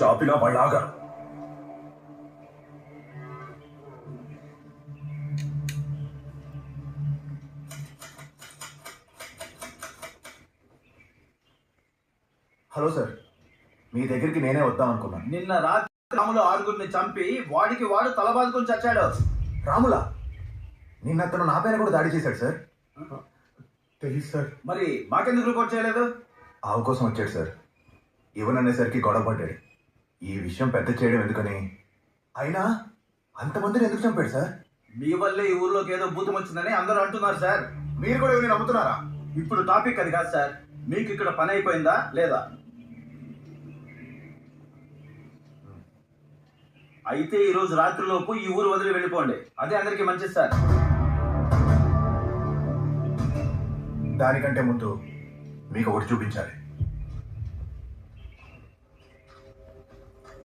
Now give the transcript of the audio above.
చాపినా వాళ్ళాగా. Hello sir, మీ దగ్గరికి నేనే వద్దాం అనుకున్నాను. నిన్న రాత్రి రాములు 6గురిని చంపి వాడికి వాడు తల బాదుకొని చచ్చాడు. రాములా? నిన్న అతను నా పైన కూడా దాడి చేశాడు సార్. తెలీదు సార్. మరి మాకెందుకు రిపోర్ట్ చేయలేదు? ఆవు కోసం వచ్చాడు సార్. ఇవ్వననేసరికి గొడవ పడ్డాడు. ఈ విషయం పెద్ద చేయడం ఎందుకని. అయినా అంతమందిని ఎందుకు చంపాడు సార్? మీ వల్లే ఈ ఊర్లోకి ఏదో భూతం వచ్చిందని అందరూ అంటున్నారు సార్. మీరు కూడా ఎవరిని నమ్ముతున్నారా? ఇప్పుడు టాపిక్ అది కాదు సార్. మీకు ఇక్కడ పని అయిపోయిందా లేదా? అయితే ఈ రోజు రాత్రిలోపు ఈ ఊరు వదిలి వెళ్ళిపోండి. అదే అందరికీ మంచిది సార్. దానికంటే ముందు మీకు ఒకటి చూపించాలి.